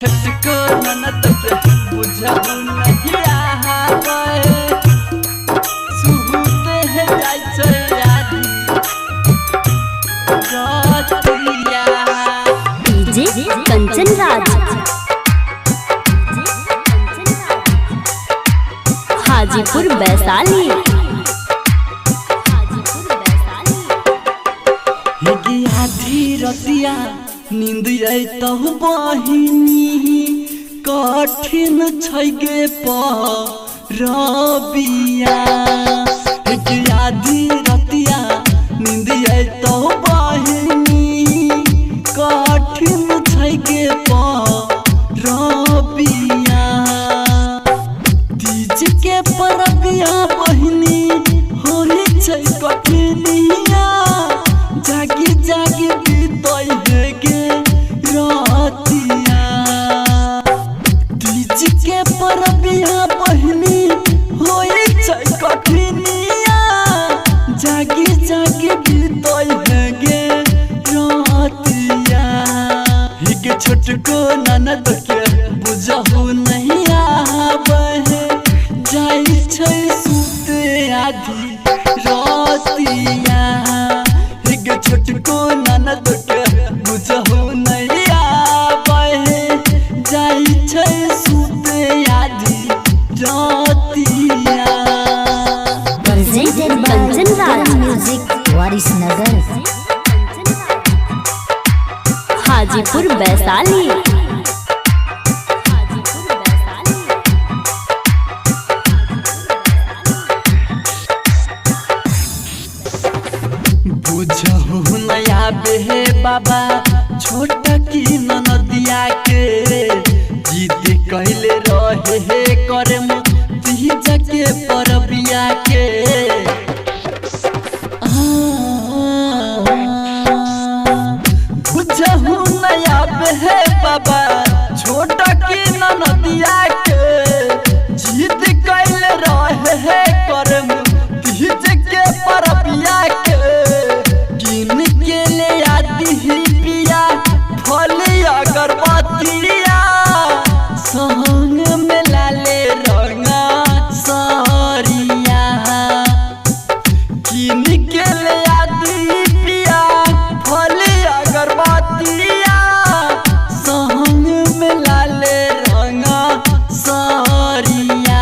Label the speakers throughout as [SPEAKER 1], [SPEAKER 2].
[SPEAKER 1] को ननद के बुझाऊ नहीं आवे सुहते है जाय छै यादी रतिया
[SPEAKER 2] डीजे कंचन राज हाजीपुर वैशाली
[SPEAKER 1] हिगी आधी रतिया नींद आई तहु बहिनी कठिन छै गे रबिया हिगी आधी रतिया नींद आई तहु बहिनी कठिन छै गे रबिया तीज के परबिया बहिनी होली छै कठिनिया जागी जागी बीतै है गे रतिया तीज के परबिया बहिनी होई छै कठिनिया जागी जागी बीतै है गे रतिया हिगे छोटको ननद के बुझहु नहीं आवे जाई छै सुते आधी रतिया हिगे छोटको ननद के बुझहु नहीं आवे जाई छै सुते आधी रतिया
[SPEAKER 2] कंचन राज म्यूजिक वारिसनगर हाजीपुर वैशाली
[SPEAKER 1] बुझहु नया बेहे बाबा छोटा की ननदिया के जीत कहले रहे हे करे तीज के परबिया के बुझहु नया बेहे बाबा छोटा की ननदिया के जीत कहले रहे हे करे तीज के परबिया के किन के ले आती ही पिया फली अगरबत्तिया संग में लाले रंगा सरिया किन के ले आती पिया फली अगरबत्तिया संग में लाले रंगा सरिया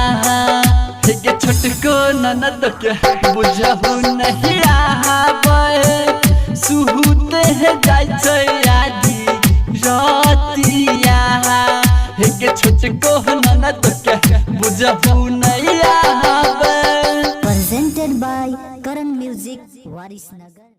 [SPEAKER 1] हे छोटको ननद के बुझहु नहीं आवे सुहते है जाय छै आधी रतिया हे छोटको ननद के बुझहु नहीं आवे
[SPEAKER 2] presented by Karan Music Warisnagar.